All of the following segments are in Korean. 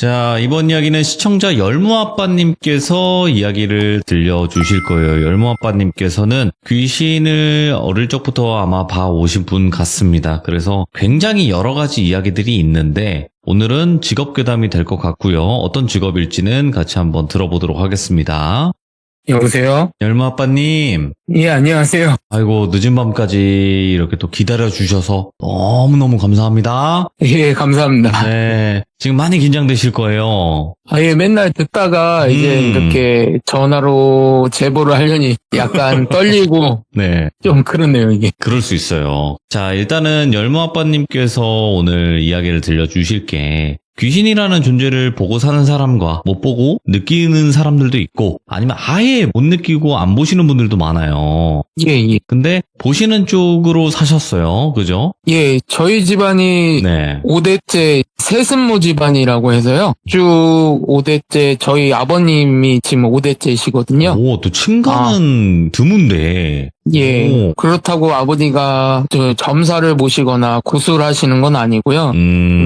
자, 이번 이야기는 시청자 열무아빠님께서 이야기를 들려주실 거예요. 열무아빠님께서는 귀신을 어릴 적부터 아마 봐오신 분 같습니다. 그래서 굉장히 여러 가지 이야기들이 있는데 오늘은 직업괴담이 될 것 같고요. 어떤 직업일지는 같이 한번 들어보도록 하겠습니다. 여보세요? 열무아빠님. 예, 안녕하세요. 아이고, 늦은 밤까지 이렇게 또 기다려주셔서 너무너무 감사합니다. 예, 감사합니다. 네. 지금 많이 긴장되실 거예요. 예, 맨날 듣다가 이제 이렇게 전화로 제보를 하려니 약간 떨리고 네. 좀 그렇네요, 이게. 그럴 수 있어요. 자, 일단은 열무아빠님께서 오늘 이야기를 들려주실 게 귀신이라는 존재를 보고 사는 사람과 못 보고 느끼는 사람들도 있고 아니면 아예 못 느끼고 안 보시는 분들도 많아요. 예, 예. 근데 보시는 쪽으로 사셨어요. 그죠? 예, 저희 집안이 네. 5대째 세습모 집안이라고 해서요. 쭉 5대째, 저희 아버님이 지금 5대째시거든요. 오, 또 친가는 드문데. 예. 오. 그렇다고 아버지가 저 점사를 모시거나 구술하시는 건 아니고요.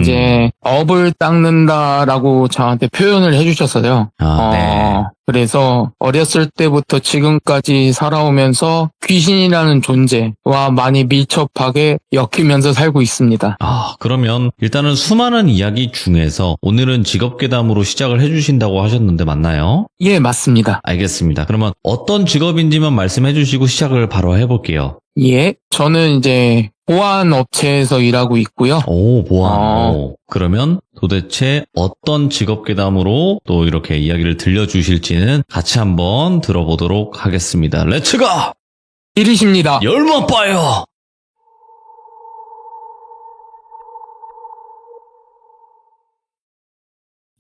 이제 업을 닦는다라고 저한테 표현을 해주셨어요. 네. 그래서 어렸을 때부터 지금까지 살아오면서 귀신이라는 존재와 많이 밀접하게 엮이면서 살고 있습니다. 그러면 일단은 수많은 이야기 중에서 오늘은 직업괴담으로 시작을 해주신다고 하셨는데 맞나요? 예, 맞습니다. 알겠습니다. 그러면 어떤 직업인지만 말씀해 주시고 시작을 바로 해볼게요. 예, 저는 이제 보안 업체에서 일하고 있고요. 오, 보안. 그러면 도대체 어떤 직업괴담으로 또 이렇게 이야기를 들려주실지는 같이 한번 들어보도록 하겠습니다. 렛츠가! 일이십니다. 열무아빠요!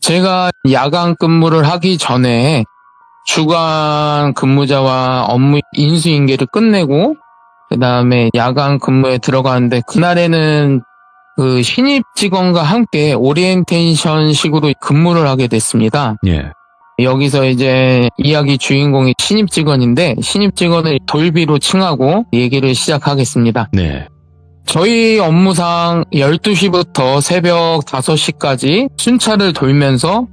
제가 야간 근무를 하기 전에 주간 근무자와 업무 인수인계를 끝내고 그 다음에 야간 근무에 들어가는데 그날에는 그 신입 직원과 함께 오리엔테이션 식으로 근무를 하게 됐습니다. 예. 여기서 이제 이야기 주인공이 신입 직원인데 신입 직원을 돌비로 칭하고 얘기를 시작하겠습니다. 네. 저희 업무상 12시부터 새벽 5시까지 순찰을 돌면서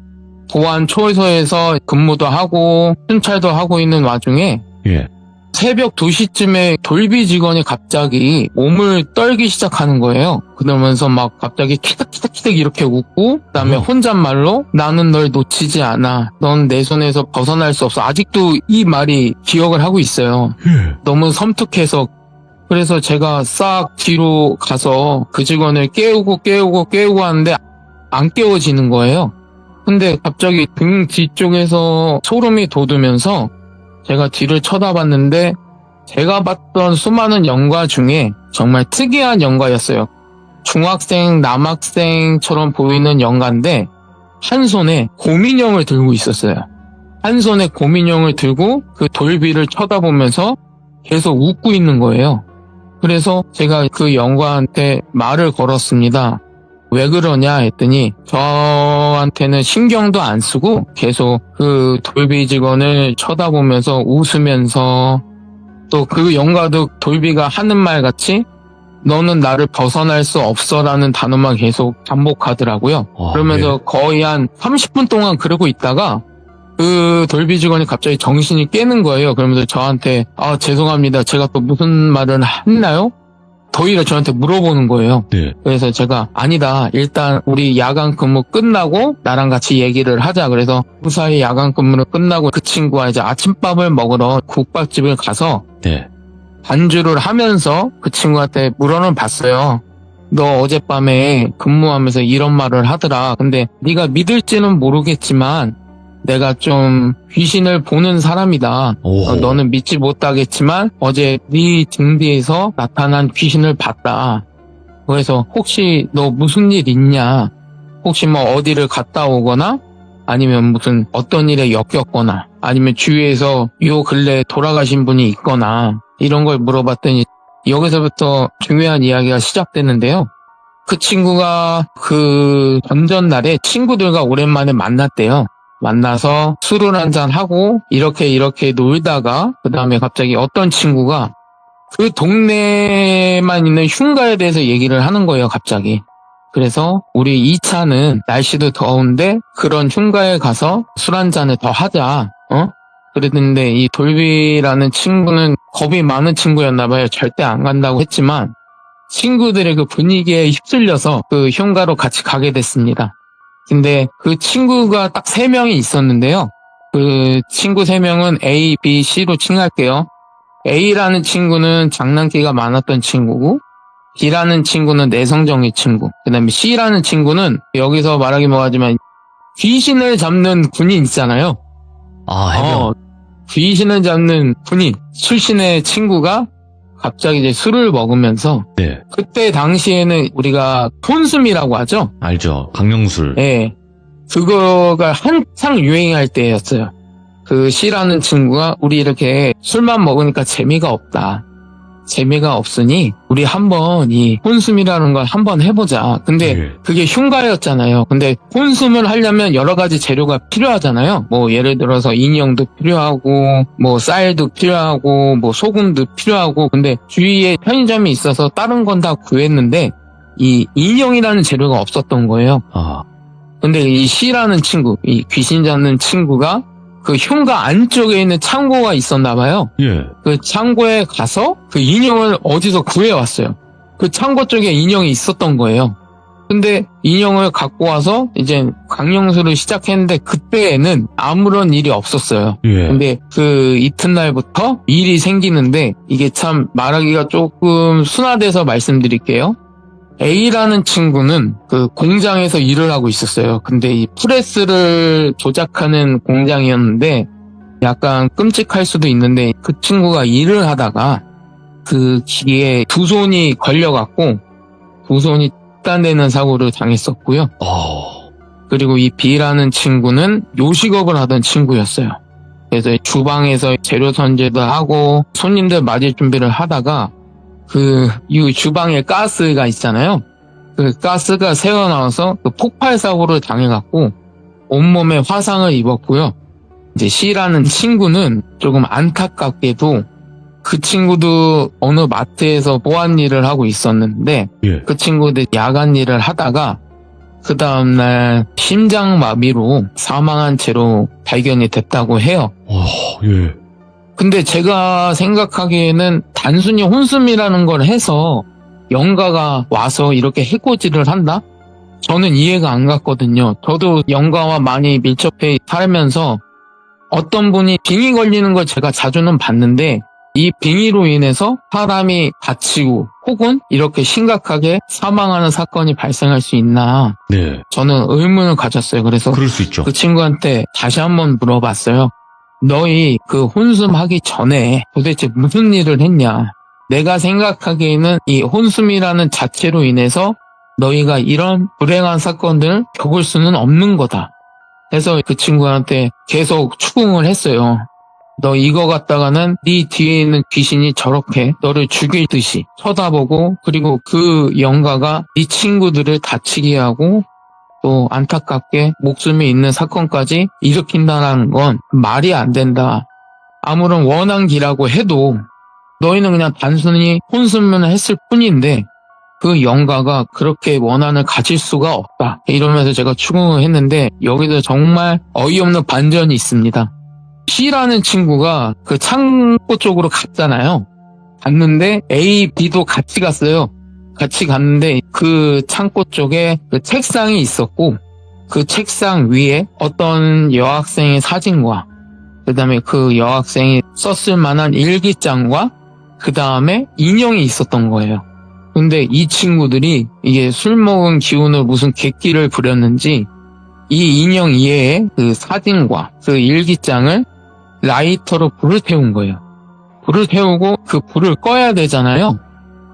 보안 초소에서 근무도 하고 순찰도 하고 있는 와중에 예. 새벽 2시쯤에 돌비 직원이 갑자기 몸을 떨기 시작하는 거예요. 그러면서 막 갑자기 키득키득키득 이렇게 웃고 그다음에 혼잣말로 나는 널 놓치지 않아. 넌 내 손에서 벗어날 수 없어. 아직도 이 말이 기억을 하고 있어요. 너무 섬뜩해서 그래서 제가 싹 뒤로 가서 그 직원을 깨우고 하는데 안 깨워지는 거예요. 근데 갑자기 등 뒤쪽에서 소름이 돋으면서 제가 뒤를 쳐다봤는데 제가 봤던 수많은 영화 중에 정말 특이한 영화였어요. 중학생, 남학생처럼 보이는 영화인데 한 손에 곰인형을 들고 있었어요. 한 손에 곰인형을 들고 그 돌비를 쳐다보면서 계속 웃고 있는 거예요. 그래서 제가 그 영화한테 말을 걸었습니다. 왜 그러냐 했더니 저한테는 신경도 안 쓰고 계속 그 돌비 직원을 쳐다보면서 웃으면서 또 그 영화도 돌비가 하는 말 같이 너는 나를 벗어날 수 없어라는 단어만 계속 반복하더라고요. 그러면서 거의 한 30분 동안 그러고 있다가 그 돌비 직원이 갑자기 정신이 깨는 거예요. 그러면서 저한테 죄송합니다. 제가 또 무슨 말을 했나요? 더위를 저한테 물어보는 거예요. 네. 그래서 제가 아니다. 일단 우리 야간 근무 끝나고 나랑 같이 얘기를 하자. 그래서 무사히 야간 근무를 끝나고 그 친구와 이제 아침밥을 먹으러 국밥집을 가서 네. 반주를 하면서 그 친구한테 물어는 봤어요. 너 어젯밤에 근무하면서 이런 말을 하더라. 근데 네가 믿을지는 모르겠지만 내가 좀 귀신을 보는 사람이다. 너는 믿지 못하겠지만 어제 네 등 뒤에서 나타난 귀신을 봤다. 그래서 혹시 너 무슨 일 있냐? 혹시 뭐 어디를 갔다 오거나 아니면 무슨 어떤 일에 엮였거나 아니면 주위에서 요 근래에 돌아가신 분이 있거나 이런 걸 물어봤더니 여기서부터 중요한 이야기가 시작됐는데요. 그 친구가 그 전전날에 친구들과 오랜만에 만났대요. 만나서 술을 한잔 하고 이렇게 놀다가 그 다음에 갑자기 어떤 친구가 그 동네에만 있는 흉가에 대해서 얘기를 하는 거예요. 갑자기 그래서 우리 2차는 날씨도 더운데 그런 휴가에 가서 술 한 잔을 더 하자. 그랬는데 이 돌비라는 친구는 겁이 많은 친구였나봐요. 절대 안 간다고 했지만 친구들의 그 분위기에 휩쓸려서 그 휴가로 같이 가게 됐습니다. 근데 그 친구가 딱 3명이 있었는데요. 그 친구 3명은 A, B, C로 칭할게요. A라는 친구는 장난기가 많았던 친구고 B라는 친구는 내성적인 친구, 그 다음에 C라는 친구는 여기서 말하기 뭐하지만 귀신을 잡는 군인 있잖아요. 아, 해병. 귀신을 잡는 군인 출신의 친구가 갑자기 이제 술을 먹으면서 네, 그때 당시에는 우리가 혼숨이라고 하죠. 알죠. 강령술. 예. 그거가 한창 유행할 때였어요. 그 C라는 친구가 우리 이렇게 술만 먹으니까 재미가 없다. 재미가 없으니 우리 한번 이 혼숨이라는 걸 한번 해보자. 근데 네. 그게 흉가였잖아요. 근데 혼숨을 하려면 여러 가지 재료가 필요하잖아요. 뭐 예를 들어서 인형도 필요하고 뭐 쌀도 필요하고 뭐 소금도 필요하고 근데 주위에 편의점이 있어서 다른 건 다 구했는데 이 인형이라는 재료가 없었던 거예요. 아, 근데 이 C라는 친구, 이 귀신 잡는 친구가 그 흉가 안쪽에 있는 창고가 있었나 봐요. 예. 그 창고에 가서 그 인형을 어디서 구해왔어요. 그 창고 쪽에 인형이 있었던 거예요. 근데 인형을 갖고 와서 이제 강령술을 시작했는데 그때에는 아무런 일이 없었어요. 예. 근데 그 이튿날부터 일이 생기는데 이게 참 말하기가 조금 순화돼서 말씀드릴게요. A라는 친구는 그 공장에서 일을 하고 있었어요. 근데 이 프레스를 조작하는 공장이었는데 약간 끔찍할 수도 있는데 그 친구가 일을 하다가 그 기계에 두 손이 걸려갖고 두 손이 딴되는 사고를 당했었고요. 그리고 이 B라는 친구는 요식업을 하던 친구였어요. 그래서 주방에서 재료 선제도 하고 손님들 맞을 준비를 하다가 이 주방에 가스가 있잖아요. 그 가스가 새어나와서 그 폭발 사고를 당해갖고 온몸에 화상을 입었고요. 이제 C라는 친구는 조금 안타깝게도 그 친구도 어느 마트에서 보안 일을 하고 있었는데 예. 그 친구들 야간 일을 하다가 그 다음날 심장마비로 사망한 채로 발견이 됐다고 해요. 예. 근데 제가 생각하기에는 단순히 혼숨이라는 걸 해서 영가가 와서 이렇게 해코지를 한다? 저는 이해가 안 갔거든요. 저도 영가와 많이 밀접해 살면서 어떤 분이 빙이 걸리는 걸 제가 자주는 봤는데 이 빙의로 인해서 사람이 다치고 혹은 이렇게 심각하게 사망하는 사건이 발생할 수 있나 네. 저는 의문을 가졌어요. 그래서 그럴 수 있죠. 그 친구한테 다시 한번 물어봤어요. 너희 그 혼숨하기 전에 도대체 무슨 일을 했냐? 내가 생각하기에는 이 혼숨이라는 자체로 인해서 너희가 이런 불행한 사건들을 겪을 수는 없는 거다. 그래서 그 친구한테 계속 추궁을 했어요. 너 이거 갖다가는 네 뒤에 있는 귀신이 저렇게 너를 죽이듯이 쳐다보고 그리고 그 영가가 네 친구들을 다치게 하고 또 안타깝게 목숨이 있는 사건까지 일으킨다는 건 말이 안 된다. 아무런 원한기라고 해도 너희는 그냥 단순히 혼숨을 했을 뿐인데 그 영가가 그렇게 원한을 가질 수가 없다. 이러면서 제가 추궁을 했는데 여기서 정말 어이없는 반전이 있습니다. C라는 친구가 그 창고 쪽으로 갔잖아요. 갔는데 A, B도 같이 갔어요. 같이 갔는데 그 창고 쪽에 그 책상이 있었고 그 책상 위에 어떤 여학생의 사진과 그 다음에 그 여학생이 썼을 만한 일기장과 그 다음에 인형이 있었던 거예요. 근데 이 친구들이 이게 술 먹은 기운을 무슨 객기를 부렸는지 이 인형 이외에 그 사진과 그 일기장을 라이터로 불을 태운 거예요. 불을 태우고 그 불을 꺼야 되잖아요.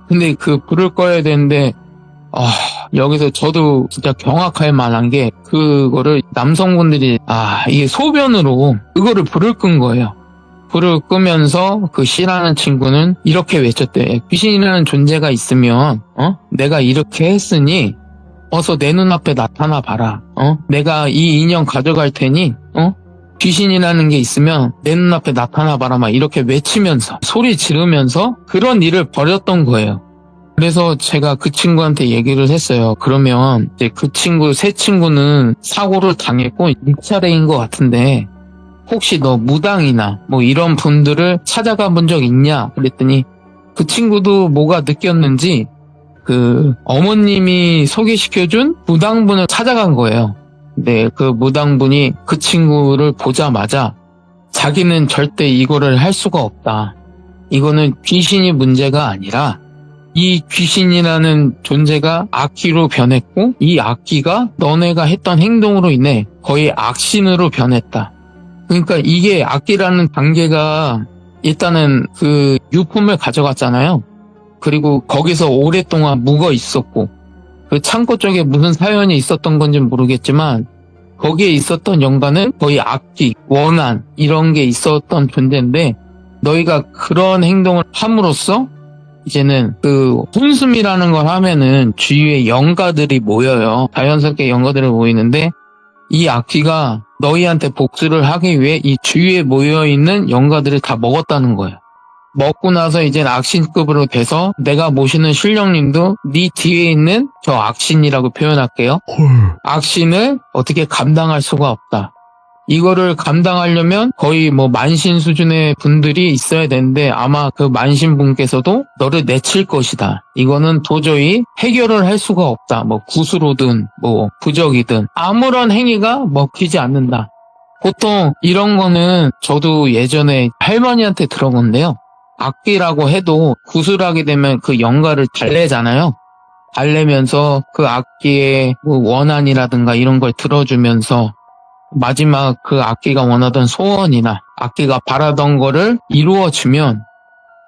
근데 그 불을 꺼야 되는데 여기서 저도 진짜 경악할 만한 게 그거를 남성분들이 이게 소변으로 그거를 불을 끈 거예요. 불을 끄면서 그 C라는 친구는 이렇게 외쳤대. 귀신이라는 존재가 있으면 내가 이렇게 했으니 어서 내 눈앞에 나타나 봐라. 내가 이 인형 가져갈 테니 귀신이라는 게 있으면 내 눈앞에 나타나 봐라 막 이렇게 외치면서 소리 지르면서 그런 일을 벌였던 거예요. 그래서 제가 그 친구한테 얘기를 했어요. 그러면 이제 그 친구, 새 친구는 사고를 당했고 6차례인 것 같은데 혹시 너 무당이나 뭐 이런 분들을 찾아가 본 적 있냐? 그랬더니 그 친구도 뭐가 느꼈는지 그 어머님이 소개시켜준 무당분을 찾아간 거예요. 근데 그 무당분이 그 친구를 보자마자 자기는 절대 이거를 할 수가 없다. 이거는 귀신이 문제가 아니라 이 귀신이라는 존재가 악귀로 변했고 이 악귀가 너네가 했던 행동으로 인해 거의 악신으로 변했다. 그러니까 이게 악귀라는 단계가 일단은 그 유품을 가져갔잖아요. 그리고 거기서 오랫동안 묵어 있었고 그 창고 쪽에 무슨 사연이 있었던 건지 모르겠지만 거기에 있었던 영가는 거의 악귀, 원한 이런 게 있었던 존재인데 너희가 그런 행동을 함으로써 이제는 그 혼숨이라는 걸 하면은 주위에 영가들이 모여요. 자연스럽게 영가들이 모이는데 이 악귀가 너희한테 복수를 하기 위해 이 주위에 모여있는 영가들을 다 먹었다는 거예요. 먹고 나서 이제 악신급으로 돼서 내가 모시는 신령님도 네 뒤에 있는 저 악신이라고 표현할게요. 악신을 어떻게 감당할 수가 없다. 이거를 감당하려면 거의 뭐 만신 수준의 분들이 있어야 되는데 아마 그 만신 분께서도 너를 내칠 것이다. 이거는 도저히 해결을 할 수가 없다. 뭐 구수로든 뭐 부적이든 아무런 행위가 먹히지 않는다. 보통 이런 거는 저도 예전에 할머니한테 들어본데요. 악기라고 해도 구슬하게 되면 그 영가를 달래잖아요. 달래면서 그 악기의 뭐 원한이라든가 이런 걸 들어주면서 마지막 그 악기가 원하던 소원이나 악기가 바라던 거를 이루어주면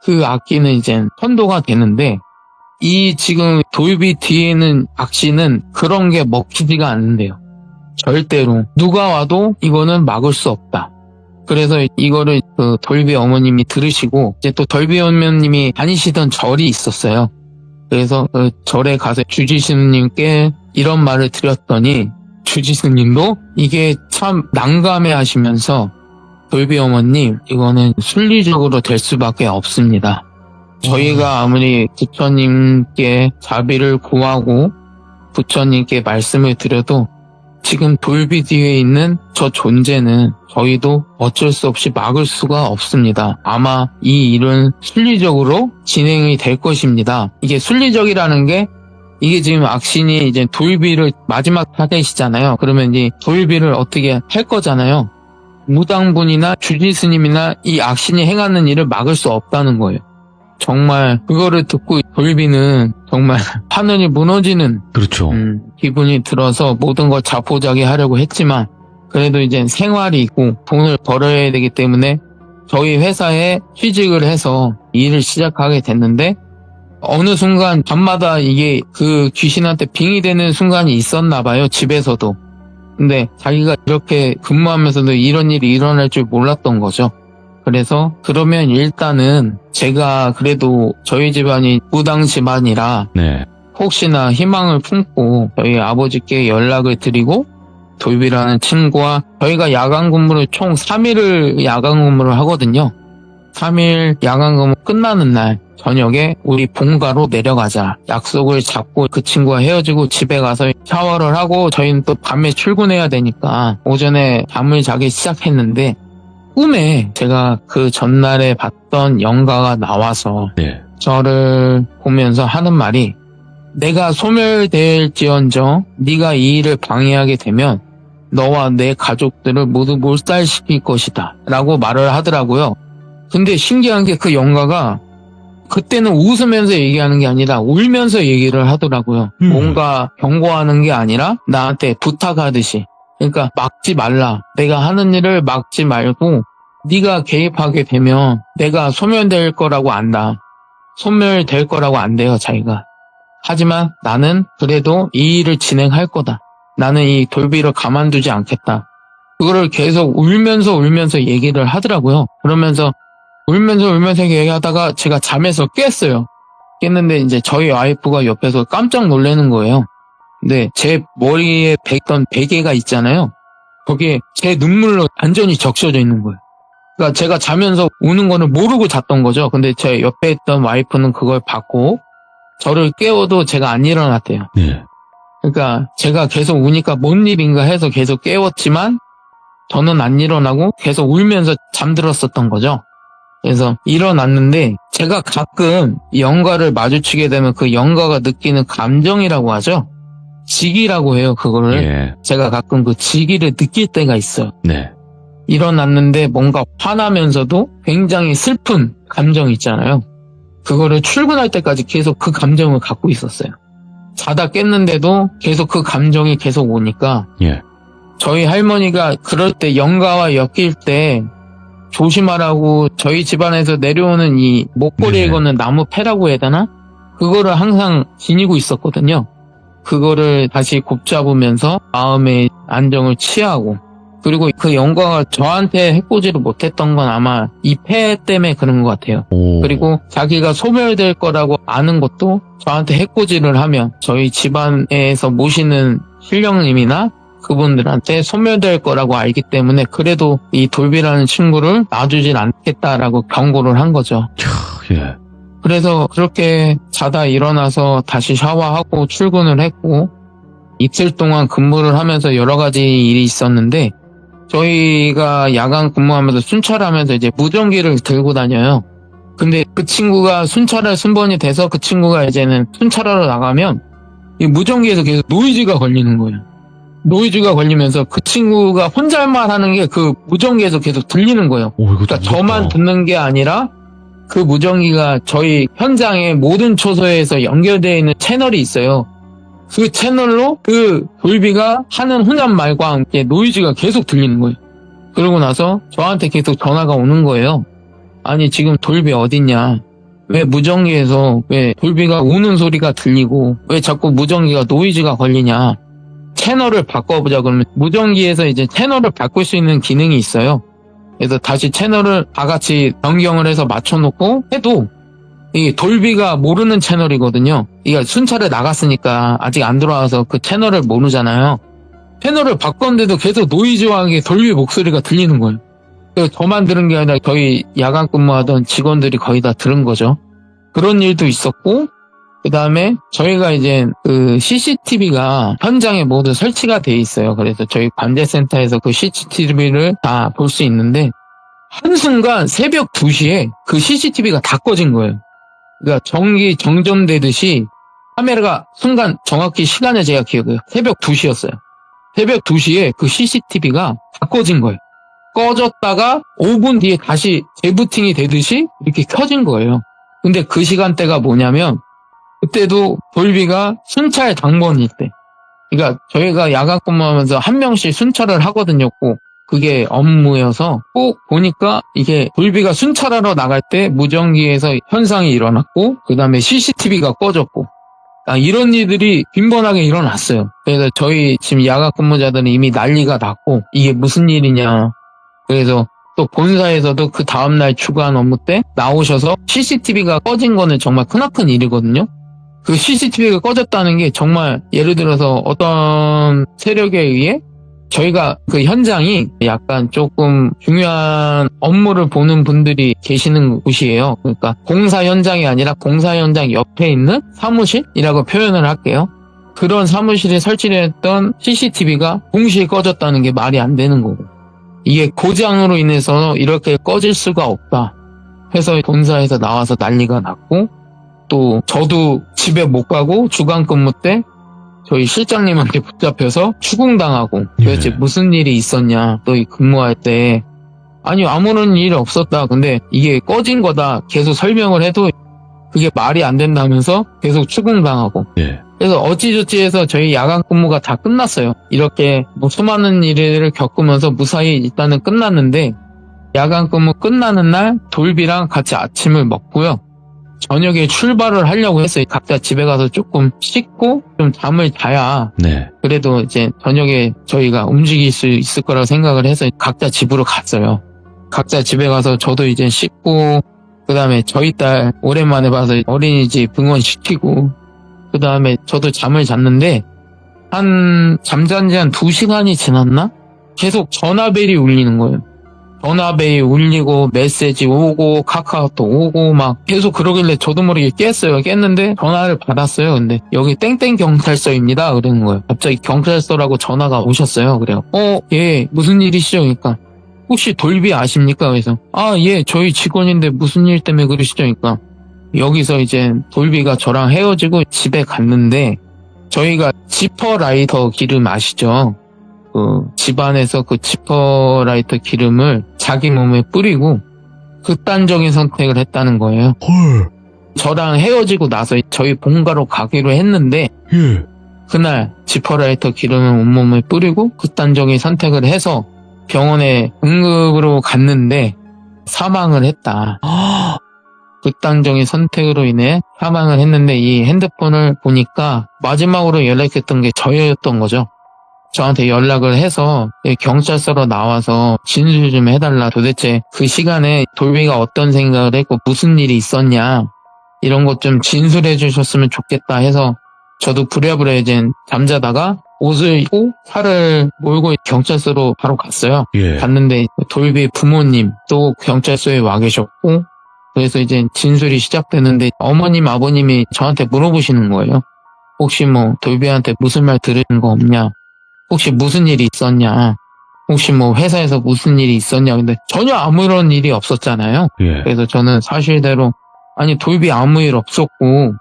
그 악기는 이제 천도가 되는데 이 지금 돌비 뒤에 있는 악신은 그런 게 먹히지가 않는데요. 절대로. 누가 와도 이거는 막을 수 없다. 그래서 이거를 그 돌비 어머님이 들으시고 이제 또 돌비 어머님이 다니시던 절이 있었어요. 그래서 그 절에 가서 주지스님께 이런 말을 드렸더니 주지스님도 이게 참 난감해 하시면서 돌비 어머님 이거는 순리적으로 될 수밖에 없습니다. 저희가 아무리 부처님께 자비를 구하고 부처님께 말씀을 드려도 지금 돌비 뒤에 있는 저 존재는 저희도 어쩔 수 없이 막을 수가 없습니다. 아마 이 일은 순리적으로 진행이 될 것입니다. 이게 순리적이라는 게 이게 지금 악신이 이제 돌비를 마지막 타겟이잖아요. 그러면 이제 돌비를 어떻게 할 거잖아요. 무당분이나 주지스님이나 이 악신이 행하는 일을 막을 수 없다는 거예요. 정말 그거를 듣고 돌비는 정말 하늘이 무너지는 그렇죠. 기분이 들어서 모든 걸 자포자기 하려고 했지만 그래도 이제 생활이 있고 돈을 벌어야 되기 때문에 저희 회사에 취직을 해서 일을 시작하게 됐는데 어느 순간 밤마다 이게 그 귀신한테 빙의 되는 순간이 있었나 봐요. 집에서도. 근데 자기가 이렇게 근무하면서도 이런 일이 일어날 줄 몰랐던 거죠. 그래서 그러면 일단은 제가 그래도 저희 집안이 무당 집안이라 네. 혹시나 희망을 품고 저희 아버지께 연락을 드리고 돌비라는 친구와 저희가 야간 근무를 총 3일을 야간 근무를 하거든요. 3일 야간 근무 끝나는 날 저녁에 우리 본가로 내려가자 약속을 잡고 그 친구와 헤어지고 집에 가서 샤워를 하고 저희는 또 밤에 출근해야 되니까 오전에 잠을 자기 시작했는데 꿈에 제가 그 전날에 봤던 영가가 나와서 네. 저를 보면서 하는 말이 내가 소멸될지언정 네가 이 일을 방해하게 되면 너와 내 가족들을 모두 몰살시킬 것이다 라고 말을 하더라고요. 근데 신기한 게 그 영가가 그때는 웃으면서 얘기하는 게 아니라 울면서 얘기를 하더라고요. 뭔가 경고하는 게 아니라 나한테 부탁하듯이. 그러니까 막지 말라. 내가 하는 일을 막지 말고 네가 개입하게 되면 내가 소멸될 거라고 안다. 소멸될 거라고 안돼요, 자기가. 하지만 나는 그래도 이 일을 진행할 거다. 나는 이 돌비를 가만두지 않겠다. 그거를 계속 울면서 얘기를 하더라고요. 그러면서 울면서 얘기하다가 제가 잠에서 깼어요. 깼는데 이제 저희 와이프가 옆에서 깜짝 놀라는 거예요. 근데 제 머리에 뱉던 베개가 있잖아요. 거기에 제 눈물로 완전히 적셔져 있는 거예요. 그러니까 제가 자면서 우는 거를 모르고 잤던 거죠. 근데 제 옆에 있던 와이프는 그걸 봤고 저를 깨워도 제가 안 일어났대요. 예. 그러니까 제가 계속 우니까 뭔 일인가 해서 계속 깨웠지만 저는 안 일어나고 계속 울면서 잠들었었던 거죠. 그래서 일어났는데 제가 가끔 영가를 마주치게 되면 그 영가가 느끼는 감정이라고 하죠. 직이라고 해요, 그거를. 예. 제가 가끔 그 직이를 느낄 때가 있어요. 네. 일어났는데 뭔가 화나면서도 굉장히 슬픈 감정이 있잖아요. 그거를 출근할 때까지 계속 그 감정을 갖고 있었어요. 자다 깼는데도 계속 그 감정이 계속 오니까 예. 저희 할머니가 그럴 때 영가와 엮일 때 조심하라고 저희 집안에서 내려오는 이 목걸이에 네. 거는 나무 패라고 해야 되나? 그거를 항상 지니고 있었거든요. 그거를 다시 곱잡으면서 마음의 안정을 취하고, 그리고 그 영가가 저한테 해코지를 못했던 건 아마 이 패 때문에 그런 것 같아요. 오. 그리고 자기가 소멸될 거라고 아는 것도 저한테 해코지를 하면 저희 집안에서 모시는 신령님이나 그분들한테 소멸될 거라고 알기 때문에 그래도 이 돌비라는 친구를 놔주진 않겠다라고 경고를 한 거죠. 예. 그래서 그렇게 자다 일어나서 다시 샤워하고 출근을 했고 이틀 동안 근무를 하면서 여러 가지 일이 있었는데 저희가 야간 근무하면서 순찰하면서 이제 무전기를 들고 다녀요. 근데 그 친구가 순찰할 순번이 돼서 그 친구가 이제는 순찰하러 나가면 이 무전기에서 계속 노이즈가 걸리는 거예요. 노이즈가 걸리면서 그 친구가 혼잣말 하는 게 그 무전기에서 계속 들리는 거예요. 오, 이거 그러니까 저만 듣는 게 아니라 그 무전기가 저희 현장의 모든 초소에서 연결되어 있는 채널이 있어요. 그 채널로 그 돌비가 하는 혼잣말과 함께 노이즈가 계속 들리는 거예요. 그러고 나서 저한테 계속 전화가 오는 거예요. 아니 지금 돌비 어딨냐? 왜 무전기에서 왜 돌비가 우는 소리가 들리고 왜 자꾸 무전기가 노이즈가 걸리냐? 채널을 바꿔보자. 그러면 무전기에서 이제 채널을 바꿀 수 있는 기능이 있어요. 그래서 다시 채널을 다 같이 변경을 해서 맞춰놓고 해도 이게 돌비가 모르는 채널이거든요. 이게 순찰에 나갔으니까 아직 안 들어와서 그 채널을 모르잖아요. 채널을 바꿨는데도 계속 노이즈와 함께 돌비 목소리가 들리는 거예요. 그래서 저만 들은 게 아니라 저희 야간 근무하던 직원들이 거의 다 들은 거죠. 그런 일도 있었고, 그 다음에 저희가 이제 그 CCTV가 현장에 모두 설치가 돼 있어요. 그래서 저희 관제센터에서 그 CCTV를 다 볼 수 있는데 한순간 새벽 2시에 그 CCTV가 다 꺼진 거예요. 그러니까 전기 정점되듯이 카메라가 순간 정확히 시간을 제가 기억해요. 새벽 2시였어요. 새벽 2시에 그 CCTV가 다 꺼진 거예요. 꺼졌다가 5분 뒤에 다시 재부팅이 되듯이 이렇게 켜진 거예요. 근데 그 시간대가 뭐냐면 그때도 돌비가 순찰 당번일 때. 그러니까 저희가 야간 근무하면서 한 명씩 순찰을 하거든요. 꼭. 그게 업무여서 꼭 보니까 이게 돌비가 순찰하러 나갈 때 무전기에서 현상이 일어났고 그 다음에 CCTV가 꺼졌고 이런 일들이 빈번하게 일어났어요. 그래서 저희 지금 야간 근무자들은 이미 난리가 났고 이게 무슨 일이냐. 그래서 또 본사에서도 그 다음날 주간 업무 때 나오셔서 CCTV가 꺼진 거는 정말 크나큰 일이거든요. 그 CCTV가 꺼졌다는 게 정말 예를 들어서 어떤 세력에 의해 저희가 그 현장이 약간 조금 중요한 업무를 보는 분들이 계시는 곳이에요. 그러니까 공사 현장이 아니라 공사 현장 옆에 있는 사무실이라고 표현을 할게요. 그런 사무실에 설치했던 CCTV가 동시에 꺼졌다는 게 말이 안 되는 거고 이게 고장으로 인해서 이렇게 꺼질 수가 없다 해서 본사에서 나와서 난리가 났고 또 저도 집에 못 가고 주간 근무 때 저희 실장님한테 붙잡혀서 추궁당하고 도대체 무슨 일이 있었냐 또 이 근무할 때 아니 아무런 일이 없었다 근데 이게 꺼진 거다 계속 설명을 해도 그게 말이 안 된다면서 계속 추궁당하고 예. 그래서 어찌저찌 해서 저희 야간 근무가 다 끝났어요. 이렇게 뭐 수많은 일을 겪으면서 무사히 일단은 끝났는데 야간 근무 끝나는 날 돌비랑 같이 아침을 먹고요. 저녁에 출발을 하려고 했어요. 각자 집에 가서 조금 씻고 좀 잠을 자야 네. 그래도 이제 저녁에 저희가 움직일 수 있을 거라고 생각을 해서 각자 집으로 갔어요. 각자 집에 가서 저도 이제 씻고 그 다음에 저희 딸 오랜만에 봐서 어린이집 등원시키고 그 다음에 저도 잠을 잤는데 잠잔 지 한 2시간이 지났나? 계속 전화벨이 울리는 거예요. 전화벨이 울리고 메시지 오고 카카오톡 오고 막 계속 그러길래 저도 모르게 깼어요. 깼는데 전화를 받았어요. 근데 여기 땡땡 경찰서입니다. 그러는 거예요. 갑자기 경찰서라고 전화가 오셨어요. 그래요. 예, 무슨 일이시죠? 그러니까 혹시 돌비 아십니까? 그래서 예, 저희 직원인데 무슨 일 때문에 그러시죠? 그러니까 여기서 이제 돌비가 저랑 헤어지고 집에 갔는데 저희가 지퍼라이터 기름 아시죠? 그 집안에서 그 지퍼라이터 기름을 자기 몸에 뿌리고 극단적인 선택을 했다는 거예요. 헐. 저랑 헤어지고 나서 저희 본가로 가기로 했는데 예. 그날 지퍼라이터 기름을 온몸에 뿌리고 극단적인 선택을 해서 병원에 응급으로 갔는데 사망을 했다. 극단적인 선택으로 인해 사망을 했는데 이 핸드폰을 보니까 마지막으로 연락했던 게 저였던 거죠. 저한테 연락을 해서 경찰서로 나와서 진술 좀 해달라. 도대체 그 시간에 돌비가 어떤 생각을 했고 무슨 일이 있었냐. 이런 것 좀 진술해 주셨으면 좋겠다 해서 저도 부랴부랴 이제 잠자다가 옷을 입고 차를 몰고 경찰서로 바로 갔어요. 예. 갔는데 돌비 부모님 또 경찰서에 와 계셨고 그래서 이제 진술이 시작되는데 어머님 아버님이 저한테 물어보시는 거예요. 혹시 뭐 돌비한테 무슨 말 들은 거 없냐? 혹시 무슨 일이 있었냐? 혹시 뭐 회사에서 무슨 일이 있었냐? 근데 전혀 아무런 일이 없었잖아요. 예. 그래서 저는 사실대로 아니 돌비 아무 일 없었고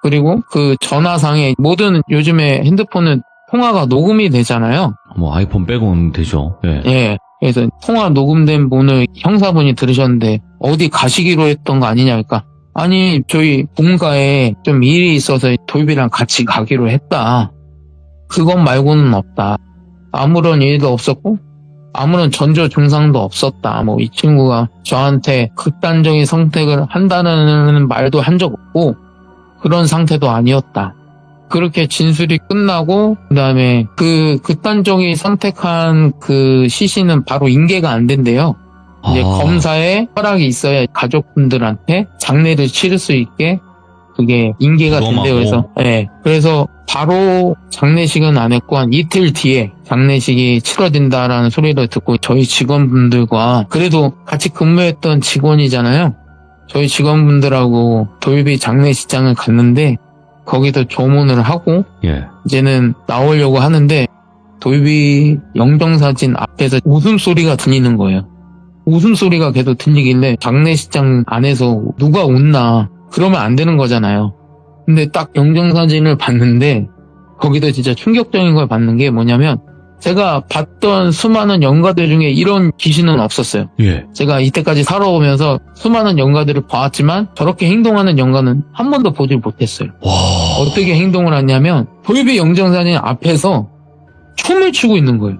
그리고 그 전화상에 모든 요즘에 핸드폰은 통화가 녹음이 되잖아요. 뭐 아이폰 빼고는 되죠. 예. 예. 그래서 통화 녹음된 분을 형사분이 들으셨는데 어디 가시기로 했던 거 아니냐 그러니까 아니 저희 본가에 좀 일이 있어서 돌비랑 같이 가기로 했다. 그것 말고는 없다. 아무런 일도 없었고 아무런 전조 증상도 없었다. 뭐 이 친구가 저한테 극단적인 선택을 한다는 말도 한 적 없고 그런 상태도 아니었다. 그렇게 진술이 끝나고 그다음에 그 극단적인 선택한 그 시신은 바로 인계가 안 된대요. 이제 검사에 허락이 있어야 가족분들한테 장례를 치를 수 있게 그게 인계가 된대요. 그래서 그래서 바로 장례식은 안 했고 한 이틀 뒤에 장례식이 치러진다라는 소리를 듣고 저희 직원분들과 그래도 같이 근무했던 직원이잖아요. 저희 직원분들하고 돌비 장례식장을 갔는데 거기서 조문을 하고 예. 이제는 나오려고 하는데 돌비 영정사진 앞에서 웃음소리가 들리는 거예요. 웃음소리가 계속 들리길래 장례식장 안에서 누가 웃나 그러면 안 되는 거잖아요. 근데 딱 영정사진을 봤는데 거기서 진짜 충격적인 걸 봤는 게 뭐냐면 제가 봤던 수많은 연가들 중에 이런 귀신은 없었어요. 예. 제가 이때까지 살아오면서 수많은 연가들을 봐왔지만 저렇게 행동하는 연가는 한 번도 보질 못했어요. 와. 어떻게 행동을 하냐면 돌비 영정사진 앞에서 춤을 추고 있는 거예요.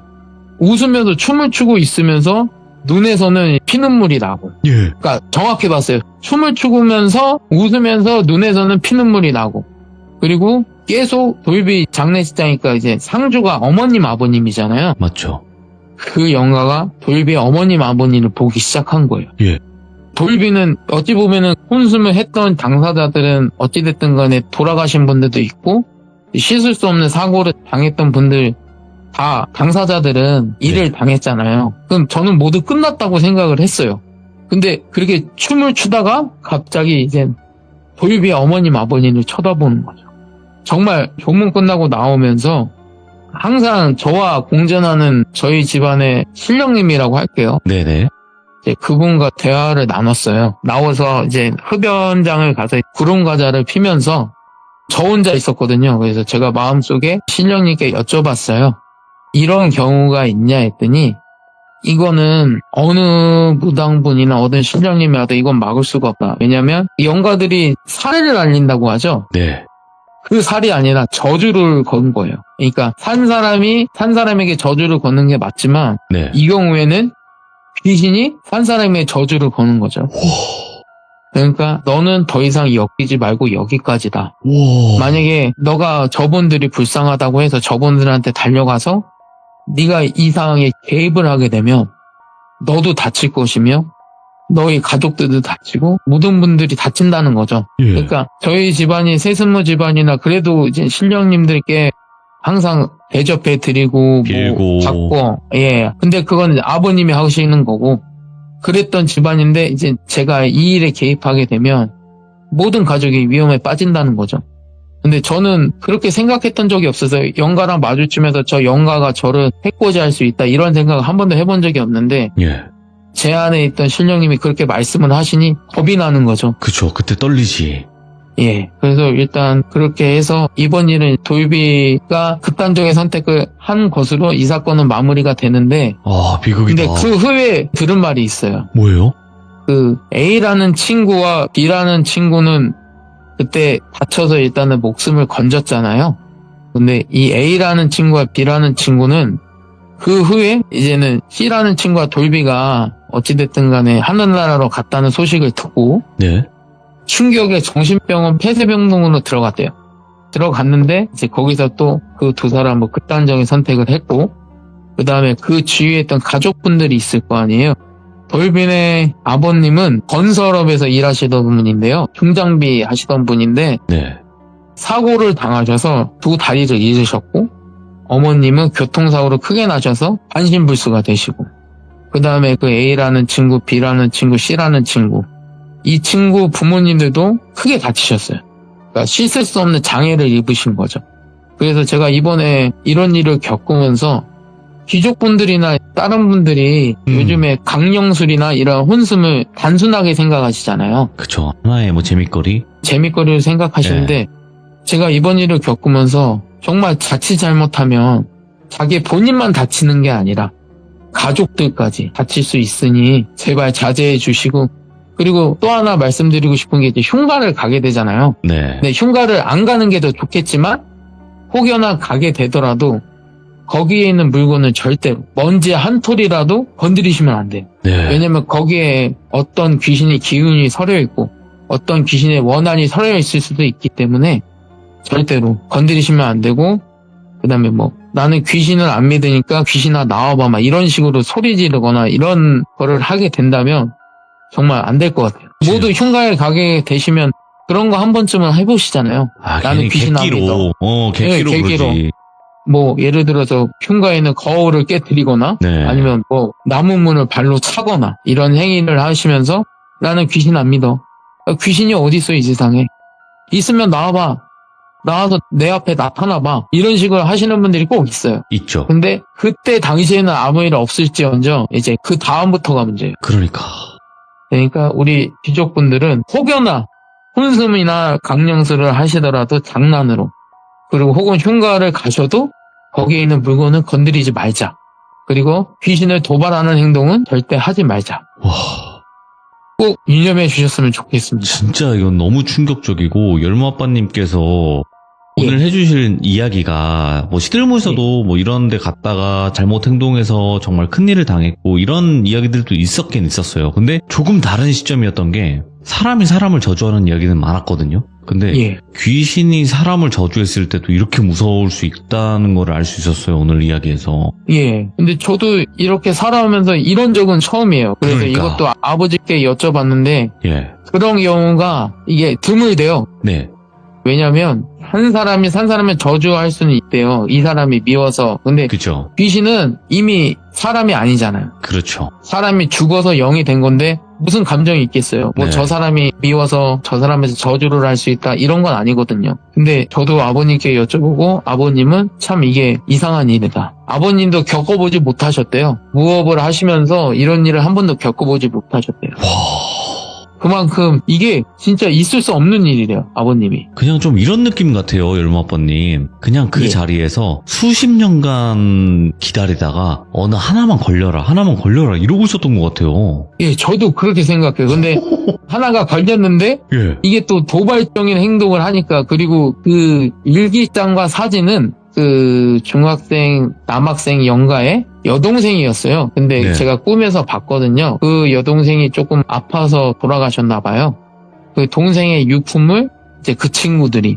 웃으면서 춤을 추고 있으면서 눈에서는 피눈물이 나고 예. 그러니까 정확히 봤어요. 춤을 추면서 웃으면서 눈에서는 피눈물이 나고 그리고 계속 돌비 장례식장이니까 이제 상주가 어머님 아버님이잖아요. 맞죠. 그 영가가 돌비의 어머님 아버님을 보기 시작한 거예요. 예. 돌비는 어찌 보면은 혼숨을 했던 당사자들은 어찌됐든 간에 돌아가신 분들도 있고 씻을 수 없는 사고를 당했던 분들 다 당사자들은 일을 당했잖아요. 그럼 저는 모두 끝났다고 생각을 했어요. 근데 그렇게 춤을 추다가 갑자기 이제 돌비의 어머님 아버님을 쳐다보는 거죠. 정말 조문 끝나고 나오면서 항상 저와 공전하는 저희 집안의 신령님이라고 할게요. 네네. 이제 그분과 대화를 나눴어요. 나와서 이제 흡연장을 가서 구름 과자를 피면서 저 혼자 있었거든요. 그래서 제가 마음속에 신령님께 여쭤봤어요. 이런 경우가 있냐 했더니 이거는 어느 무당분이나 어느 신령님이 와도 이건 막을 수가 없다. 왜냐하면 이 영가들이 살해를 알린다고 하죠. 네. 그 살이 아니라 저주를 건 거예요. 그러니까 산 사람에게 저주를 거는 게 맞지만 네. 이 경우에는 귀신이 산 사람에게 저주를 거는 거죠. 그러니까 너는 더 이상 엮이지 말고 여기까지다. 와. 만약에 너가 저분들이 불쌍하다고 해서 저분들한테 달려가서 네가 이 상황에 개입을 하게 되면 너도 다칠 것이며 너희 가족들도 다치고 모든 분들이 다친다는 거죠. 예. 그러니까 저희 집안이 세습무 집안이나 그래도 이제 신령님들께 항상 대접해 드리고 빌고. 뭐 받고 근데 그건 아버님이 하시는 거고 그랬던 집안인데 이제 제가 이 일에 개입하게 되면 모든 가족이 위험에 빠진다는 거죠. 근데 저는 그렇게 생각했던 적이 없어서 영가랑 마주치면서 저 영가가 저를 해코지할 수 있다 이런 생각을 한 번도 해본 적이 없는데 예. 제 안에 있던 신령님이 그렇게 말씀을 하시니 겁이 나는 거죠. 그쵸. 그때 떨리지. 예. 그래서 일단 그렇게 해서 이번 일은 돌비가 극단적인 선택을 한 것으로 이 사건은 마무리가 되는데 아, 비극이다. 근데 그 후에 들은 말이 있어요. 뭐예요? 그 A라는 친구와 B라는 친구는 그때 다쳐서 일단은 목숨을 건졌잖아요. 근데 이 A라는 친구와 B라는 친구는 그 후에 이제는 C라는 친구와 돌비가 어찌됐든 간에 하늘나라로 갔다는 소식을 듣고 네. 충격에 정신병원 폐쇄병동으로 들어갔대요. 들어갔는데 이제 거기서 또 그 두 사람은 극단적인 선택을 했고 그 다음에 그 주위에 있던 가족분들이 있을 거 아니에요. 돌빈의 아버님은 건설업에서 일하시던 분인데요. 중장비 하시던 분인데 네. 사고를 당하셔서 두 다리를 잃으셨고 어머님은 교통사고로 크게 나셔서 반신불수가 되시고 그 다음에 그 A라는 친구, B라는 친구, C라는 친구 이 친구 부모님들도 크게 다치셨어요. 그러니까 씻을 수 없는 장애를 입으신 거죠. 그래서 제가 이번에 이런 일을 겪으면서 귀족분들이나 다른 분들이 요즘에 강령술이나 이런 혼숨을 단순하게 생각하시잖아요. 그쵸. 하나의 뭐 재밌거리? 재밌거리를 생각하시는데 제가 이번 일을 겪으면서 정말 자칫 잘못하면 자기 본인만 다치는 게 아니라 가족들까지 다칠 수 있으니 제발 자제해 주시고 그리고 또 하나 말씀드리고 싶은 게 이제 흉가를 가게 되잖아요. 네. 근데 흉가를 안 가는 게 더 좋겠지만 혹여나 가게 되더라도 거기에 있는 물건은 절대 먼지 한 톨이라도 건드리시면 안 돼요. 네. 왜냐면 거기에 어떤 귀신의 기운이 서려 있고 어떤 귀신의 원한이 서려 있을 수도 있기 때문에 절대로 건드리시면 안 되고 그다음에 뭐 나는 귀신을 안 믿으니까 귀신아 나와봐 막 이런 식으로 소리 지르거나 이런 거를 하게 된다면 정말 안 될 것 같아요. 모두 흉가에 가게 되시면 그런 거 한 번쯤은 해보시잖아요. 아, 나는 귀신 안 믿어. 객기로 네, 객기로. 그러지. 뭐 예를 들어서 흉가에 있는 거울을 깨뜨리거나 네. 아니면 뭐 나무문을 발로 차거나 이런 행위를 하시면서 나는 귀신 안 믿어. 귀신이 어디 있어 이 세상에. 있으면 나와봐. 나와서 내 앞에 나타나봐. 이런 식으로 하시는 분들이 꼭 있어요. 있죠. 근데 그때 당시에는 아무 일 없을지언정 이제 그 다음부터가 문제예요. 그러니까. 그러니까 우리 귀족분들은 혹여나 혼숨이나 강령술을 하시더라도 장난으로 그리고 혹은 흉가를 가셔도 거기에 있는 물건은 건드리지 말자. 그리고 귀신을 도발하는 행동은 절대 하지 말자. 와. 꼭 유념해 주셨으면 좋겠습니다. 진짜 이건 너무 충격적이고 열무 아빠님께서 오늘 예. 해주실 이야기가 뭐 시들무에서도 뭐 이런 데 갔다가 잘못 행동해서 정말 큰일을 당했고 이런 이야기들도 있었긴 있었어요. 근데 조금 다른 시점이었던 게 사람이 사람을 저주하는 이야기는 많았거든요. 근데 예. 귀신이 사람을 저주했을 때도 이렇게 무서울 수 있다는 걸 알 수 있었어요. 오늘 이야기에서. 예. 근데 저도 이렇게 살아오면서 이런 적은 처음이에요. 그래서 그러니까. 이것도 아버지께 여쭤봤는데 예. 그런 경우가 이게 드물대요. 네. 왜냐면 한 사람이 저주할 수는 있대요. 이 사람이 미워서. 근데 그죠. 귀신은 이미 사람이 아니잖아요. 그렇죠. 사람이 죽어서 영이 된 건데 무슨 감정이 있겠어요. 뭐 네. 저 사람이 미워서 저 사람에서 저주를 할 수 있다 이런 건 아니거든요. 근데 저도 아버님께 여쭤보고 아버님은 참 이게 이상한 일이다. 아버님도 겪어보지 못하셨대요. 무업을 하시면서 이런 일을 한 번도 겪어보지 못하셨대요. 그만큼 이게 진짜 있을 수 없는 일이래요. 아버님이. 그냥 좀 이런 느낌 같아요, 열무 아빠님. 그냥 그 예. 자리에서 수십 년간 기다리다가 어느 하나만 걸려라 이러고 있었던 것 같아요. 예, 저도 그렇게 생각해요. 근데 하나가 걸렸는데 예. 이게 또 도발적인 행동을 하니까 그리고 그 일기장과 사진은 그 중학생 남학생 영가의 여동생이었어요. 근데 네. 제가 꿈에서 봤거든요. 그 여동생이 조금 아파서 돌아가셨나 봐요. 그 동생의 유품을 이제 그 친구들이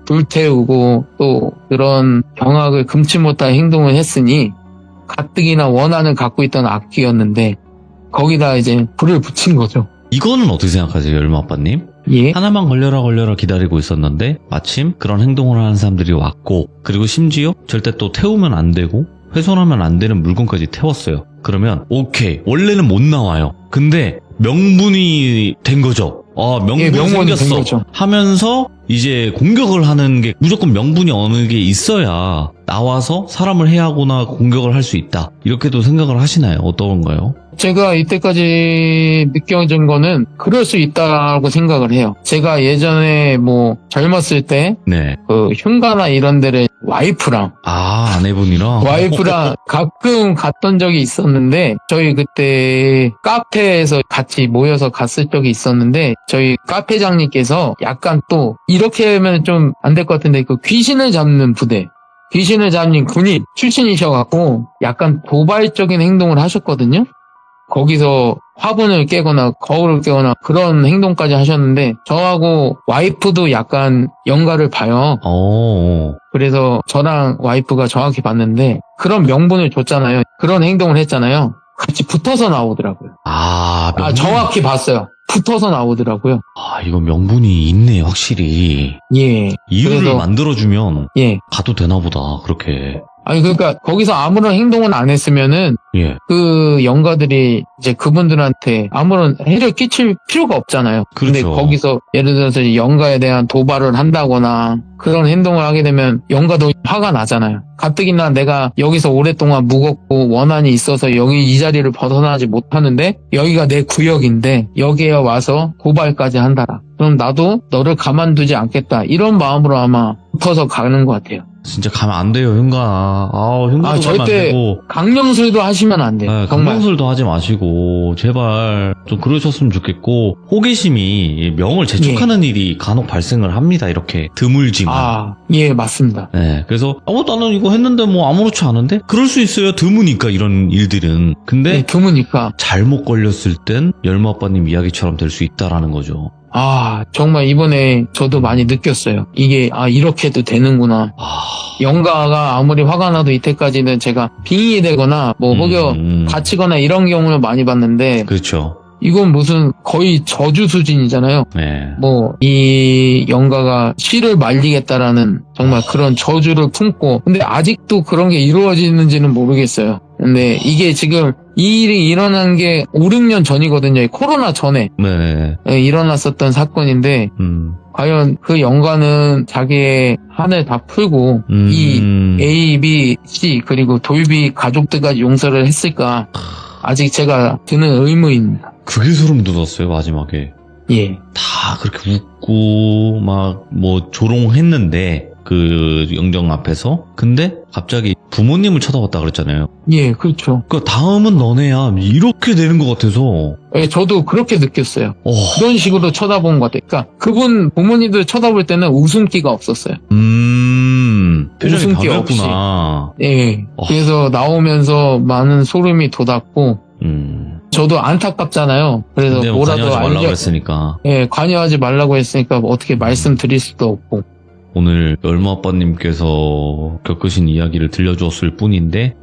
불태우고 또 그런 경악을 금치 못할 행동을 했으니 가뜩이나 원한을 갖고 있던 악귀였는데 거기다 이제 불을 붙인 거죠. 이거는 어떻게 생각하세요, 열무 아빠님? 예. 하나만 걸려라 기다리고 있었는데 마침 그런 행동을 하는 사람들이 왔고 그리고 심지어 절대 또 태우면 안 되고 훼손하면 안 되는 물건까지 태웠어요. 그러면 오케이, 원래는 못 나와요. 근데 명분이 된 거죠. 명분이 예, 명분이 된 생겼어 거죠. 하면서 이제 공격을 하는 게 무조건 명분이 어느 게 있어야 나와서 사람을 해하거나 공격을 할 수 있다. 이렇게도 생각을 하시나요? 어떤가요? 제가 이때까지 느껴진 거는 그럴 수 있다고 생각을 해요. 제가 예전에 뭐 젊었을 때 네. 그 흉가나 이런 데를 와이프랑 아내분이랑? 가끔 갔던 적이 있었는데 저희 그때 카페에서 같이 모여서 갔을 적이 있었는데 저희 카페장님께서 약간 또 이렇게 하면 좀 안 될 것 같은데 그 귀신을 잡는 부대 귀신을 잡는 군인 출신이셔갖고 약간 도발적인 행동을 하셨거든요. 거기서 화분을 깨거나 거울을 깨거나 그런 행동까지 하셨는데 저하고 와이프도 약간 연가를 봐요. 그래서 저랑 와이프가 정확히 봤는데 그런 명분을 줬잖아요. 그런 행동을 했잖아요. 같이 붙어서 나오더라고요. 명분? 정확히 봤어요. 붙어서 나오더라고요. 이거 명분이 있네, 확실히. 예. 이유를 그래서- 만들어주면 예. 가도 되나 보다, 그렇게. 아니 그러니까 거기서 아무런 행동을 안 했으면은 예. 그 영가들이 이제 그분들한테 아무런 해를 끼칠 필요가 없잖아요. 근데 그렇죠. 거기서 예를 들어서 영가에 대한 도발을 한다거나 그런 행동을 하게 되면 영가도 화가 나잖아요. 가뜩이나 내가 여기서 오랫동안 묵었고 원한이 있어서 여기 이 자리를 벗어나지 못하는데 여기가 내 구역인데 여기에 와서 도발까지 한다라. 그럼 나도 너를 가만두지 않겠다. 이런 마음으로 아마 붙어서 가는 것 같아요. 진짜 가면 안 돼요, 흉가. 흉가도 가면 안 절대 되고. 강령술도 하시면 안 돼요. 네, 정말. 강령술도 하지 마시고, 제발 좀 그러셨으면 좋겠고, 호기심이 명을 재촉하는 일이 간혹 발생을 합니다, 이렇게. 드물지만. 예, 맞습니다. 네, 그래서, 나는 이거 했는데 뭐 아무렇지 않은데? 그럴 수 있어요, 드무니까, 이런 일들은. 근데, 네, 드무니까. 잘못 걸렸을 땐, 열무 아빠님 이야기처럼 될 수 있다라는 거죠. 정말 이번에 저도 많이 느꼈어요. 이게, 이렇게도 되는구나. 영가가 아무리 화가 나도 이때까지는 제가 빙의 되거나, 혹여 다치거나 이런 경우를 많이 봤는데, 그렇죠. 이건 무슨 거의 저주 수준이잖아요. 네. 이 영가가 씨를 말리겠다라는 정말 그런 저주를 품고, 근데 아직도 그런 게 이루어지는지는 모르겠어요. 근데 이게 지금 이 일이 일어난 게 5, 6년 전이거든요. 코로나 전에 네. 일어났었던 사건인데, 과연 그 영가는 자기의 한을 다 풀고 이 A, B, C 그리고 돌비 가족들까지 용서를 했을까? 아직 제가 드는 의문입니다. 그게 소름 돋았어요, 마지막에. 예. 다 그렇게 웃고 막 조롱했는데 그 영정 앞에서. 근데 갑자기 부모님을 쳐다봤다 그랬잖아요. 예, 그렇죠. 그 다음은 너네야, 이렇게 되는 것 같아서. 예, 저도 그렇게 느꼈어요. 그런 식으로 쳐다본 것 같아요. 그러니까 그분 부모님들 쳐다볼 때는 웃음기가 없었어요. 표정이 웃음기 변했구나. 예. 그래서 나오면서 많은 소름이 돋았고, 저도 안타깝잖아요. 그래서 근데 뭐 뭐라도 관여하지 말라고 했으니까. 예, 관여하지 말라고 했으니까 뭐 어떻게 말씀드릴 수도 없고. 오늘 열무 아빠님께서 겪으신 이야기를 들려주었을 뿐인데,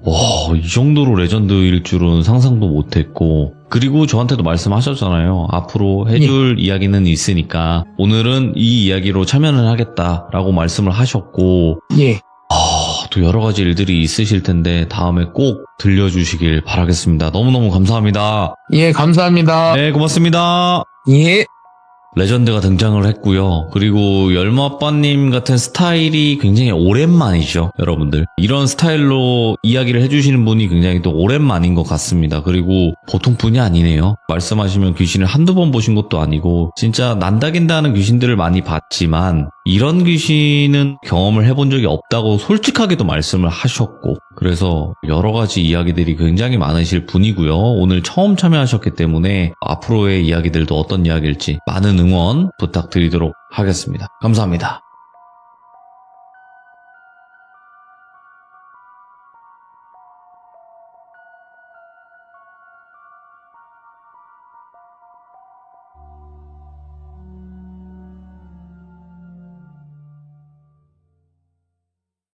이 정도로 레전드일 줄은 상상도 못했고, 그리고 저한테도 말씀하셨잖아요. 앞으로 해줄 이야기는 있으니까 오늘은 이 이야기로 참여는 하겠다라고 말씀을 하셨고, 예. 또 여러 가지 일들이 있으실 텐데 다음에 꼭 들려주시길 바라겠습니다. 너무너무 감사합니다. 예, 감사합니다. 네, 고맙습니다. 예. 레전드가 등장을 했고요. 그리고 열무 아빠님 같은 스타일이 굉장히 오랜만이죠, 여러분들. 이런 스타일로 이야기를 해주시는 분이 굉장히 또 오랜만인 것 같습니다. 그리고 보통 분이 아니네요. 말씀하시면 귀신을 한두 번 보신 것도 아니고 진짜 난다긴다 하는 귀신들을 많이 봤지만 이런 귀신은 경험을 해본 적이 없다고 솔직하게도 말씀을 하셨고, 그래서 여러 가지 이야기들이 굉장히 많으실 분이고요. 오늘 처음 참여하셨기 때문에 앞으로의 이야기들도 어떤 이야기일지 많은 응원 부탁드리도록 하겠습니다. 감사합니다.